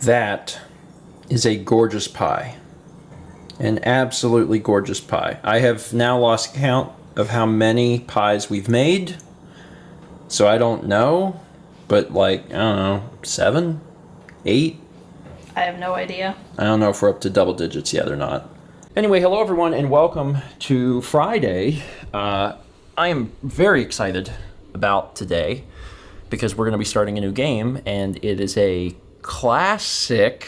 That is a gorgeous pie. An absolutely gorgeous pie. I have now lost count of how many pies we've made. So I don't know. But I don't know, 7? 8? I have no idea. I don't know if we're up to double digits yet or not. Anyway, hello everyone and welcome to Friday. I am very excited about today because we're going to be starting a new game, and it is a classic.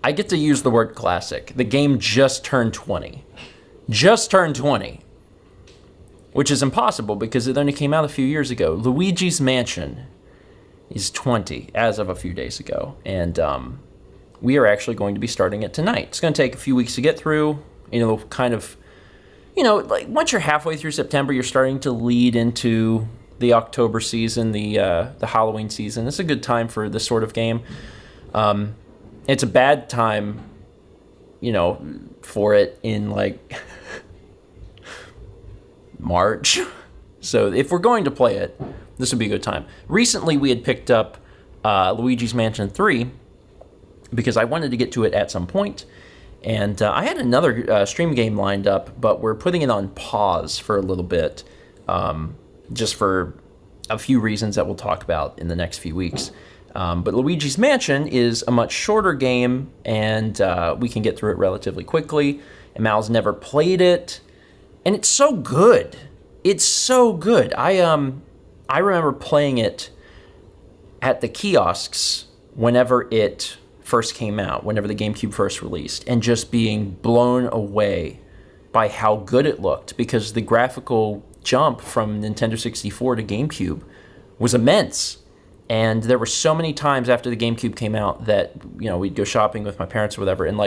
I get to use the word classic. The game just turned 20. Just turned 20. Which is impossible because it only came out a few years ago. Luigi's Mansion is 20 as of a few days ago. And we are actually going to be starting it tonight. It's going to take a few weeks to get through. Once you're halfway through September, you're starting to lead into the October season, the Halloween season. It's a good time for this sort of game. It's a bad time, for it in March. So if we're going to play it, this would be a good time. Recently, we had picked up Luigi's Mansion 3 because I wanted to get to it at some point. And I had another stream game lined up, but we're putting it on pause for a little bit, just for a few reasons that we'll talk about in the next few weeks. But Luigi's Mansion is a much shorter game, and we can get through it relatively quickly. And Mal's never played it, and it's so good. It's so good. I remember playing it at the kiosks whenever it first came out, whenever the GameCube first released, and just being blown away by how good it looked, because the graphical jump from Nintendo 64 to GameCube was immense. And there were so many times after the GameCube came out that, we'd go shopping with my parents or whatever, and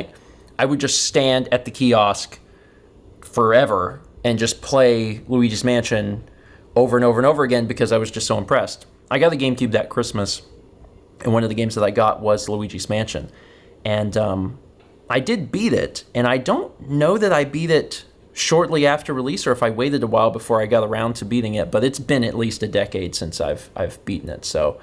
I would just stand at the kiosk forever and just play Luigi's Mansion over and over and over again because I was just so impressed. I got the GameCube that Christmas, and one of the games that I got was Luigi's Mansion. And I did beat it, and I don't know that I beat it shortly after release or if I waited a while before I got around to beating it, but it's been at least a decade since I've beaten it. So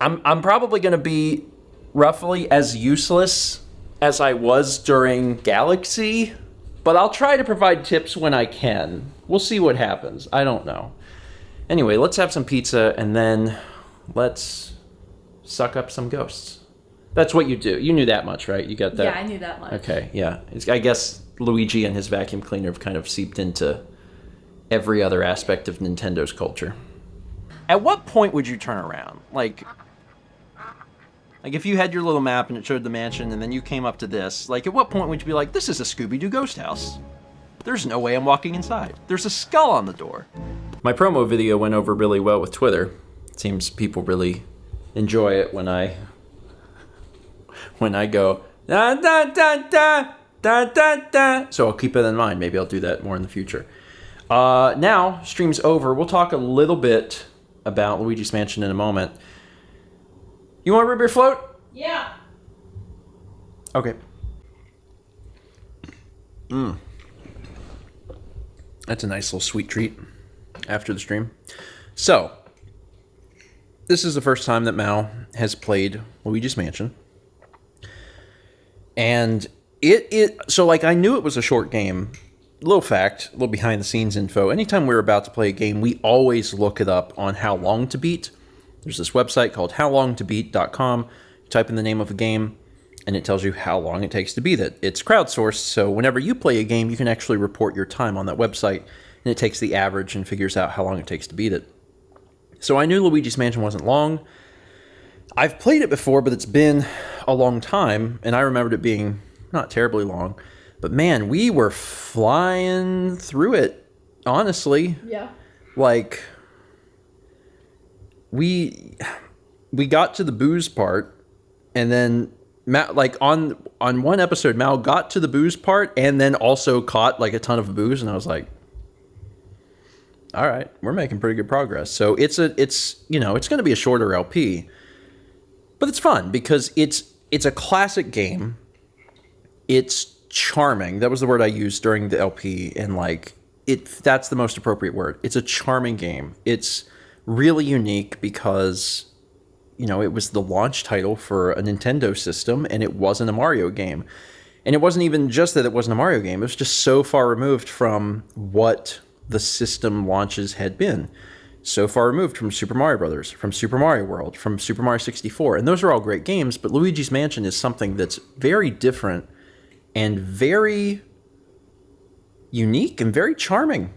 I'm probably going to be roughly as useless as I was during Galaxy, but I'll try to provide tips when I can. We'll see what happens. I don't know. Anyway, let's have some pizza and then let's suck up some ghosts. That's what you do. You knew that much, right? You got that? Yeah, I knew that much. Okay, yeah. I guess Luigi and his vacuum cleaner have kind of seeped into every other aspect of Nintendo's culture. At what point would you turn around? Like if you had your little map and it showed the mansion and then you came up to this, at what point would you be like, this is a Scooby-Doo ghost house? There's no way I'm walking inside. There's a skull on the door. My promo video went over really well with Twitter. It seems people really enjoy it when I go, da da da da. Da, da, da. So I'll keep it in mind. Maybe I'll do that more in the future. Now, stream's over. We'll talk a little bit about Luigi's Mansion in a moment. You want root beer float? Yeah. Okay. That's a nice little sweet treat after the stream. So, this is the first time that Mal has played Luigi's Mansion. And I knew it was a short game. Little fact, a little behind the scenes info. Anytime we're about to play a game, we always look it up on how long to beat. There's this website called howlongtobeat.com. You type in the name of a game, and it tells you how long it takes to beat it. It's crowdsourced, so whenever you play a game, you can actually report your time on that website, and it takes the average and figures out how long it takes to beat it. So I knew Luigi's Mansion wasn't long. I've played it before, but it's been a long time, and I remembered it being not terribly long, but man, we were flying through it, honestly. Yeah. We got to the booze part, and then on one episode, Mal got to the booze part and then also caught a ton of booze, and I was like, all right, we're making pretty good progress. So it's going to be a shorter LP, but it's fun because it's a classic game. It's charming. That was the word I used during the LP, and that's the most appropriate word. It's a charming game. It's really unique because it was the launch title for a Nintendo system, and it wasn't a Mario game. And it wasn't even just that it wasn't a Mario game. It was just so far removed from what the system launches had been. So far removed from Super Mario Brothers, from Super Mario World, from Super Mario 64. And those are all great games, but Luigi's Mansion is something that's very different and very unique and very charming.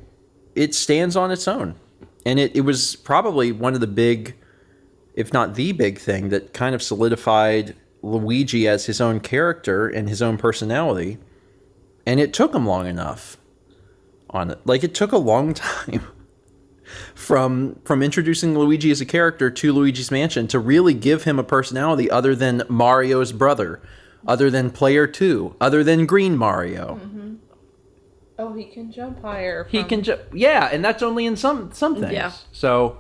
It stands on its own. And it was probably one of the big, if not the big thing, that kind of solidified Luigi as his own character and his own personality. And it took him long enough on it. Like, it took a long time from introducing Luigi as a character to Luigi's Mansion to really give him a personality other than Mario's brother, other than Player 2, other than Green Mario. Mm-hmm. Oh, he can jump higher. He can jump, yeah, and that's only in some things. Yeah. So,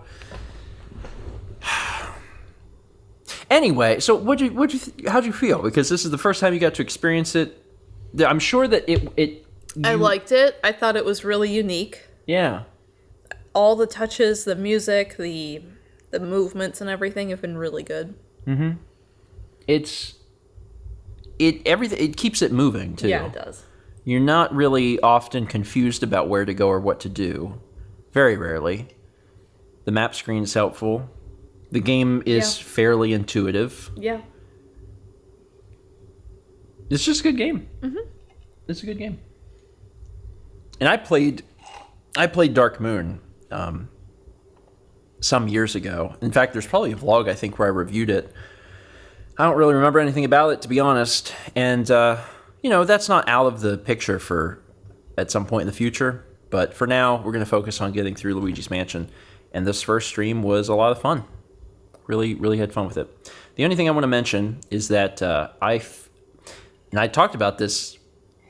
anyway, so how'd you feel? Because this is the first time you got to experience it. I'm sure that I liked it. I thought it was really unique. Yeah. All the touches, the music, the movements and everything have been really good. Mm-hmm. It keeps it moving too. Yeah, it does. You're not really often confused about where to go or what to do. Very rarely. The map screen is helpful. The game is fairly intuitive. Yeah. It's just a good game. Mm-hmm. It's a good game. And I played Dark Moon some years ago. In fact, there's probably a vlog, I think, where I reviewed it. I don't really remember anything about it, to be honest. And, that's not out of the picture for at some point in the future. But for now, we're going to focus on getting through Luigi's Mansion. And this first stream was a lot of fun. Really, really had fun with it. The only thing I want to mention is that I talked about this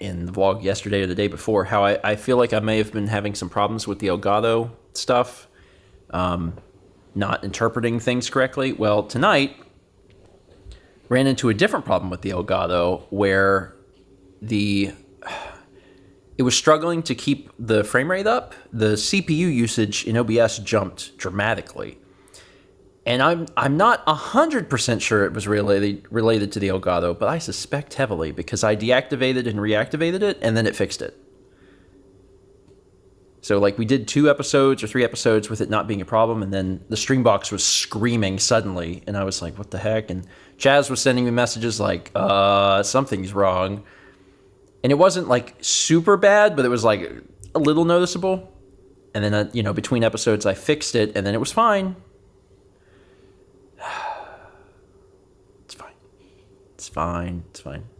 in the vlog yesterday or the day before, how I feel like I may have been having some problems with the Elgato stuff, not interpreting things correctly. Well, tonight, ran into a different problem with the Elgato where it was struggling to keep the frame rate up. The CPU usage in OBS jumped dramatically. And I'm not 100% sure it was related to the Elgato, but I suspect heavily because I deactivated and reactivated it, and then it fixed it. So, we did 2 episodes or 3 episodes with it not being a problem, and then the Streambox was screaming suddenly, and I was like, what the heck? And Chaz was sending me messages like, something's wrong. And it wasn't, super bad, but it was, a little noticeable. And then, between episodes, I fixed it, and then it was fine. It's fine.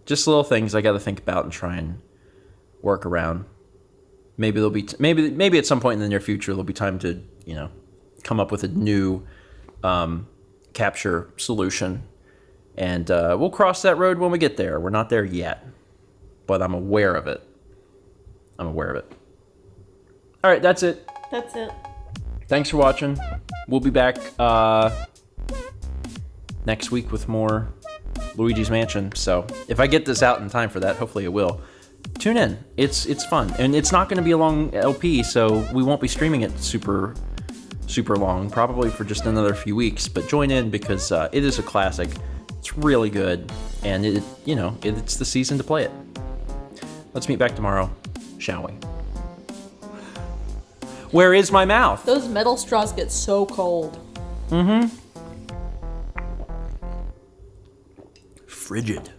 Just little things I got to think about and try and work around. Maybe there'll be maybe at some point in the near future there'll be time to come up with a new capture solution, and we'll cross that road when we get there. We're not there yet, but I'm aware of it. All right, that's it. That's it. Thanks for watching. We'll be back next week with more Luigi's Mansion. So if I get this out in time for that, hopefully it will. Tune in. It's fun. And it's not going to be a long LP, so we won't be streaming it super long, probably for just another few weeks. But join in because it is a classic. It's really good. And it's the season to play it. Let's meet back tomorrow, shall we? Where is my mouth? Those metal straws get so cold. Frigid.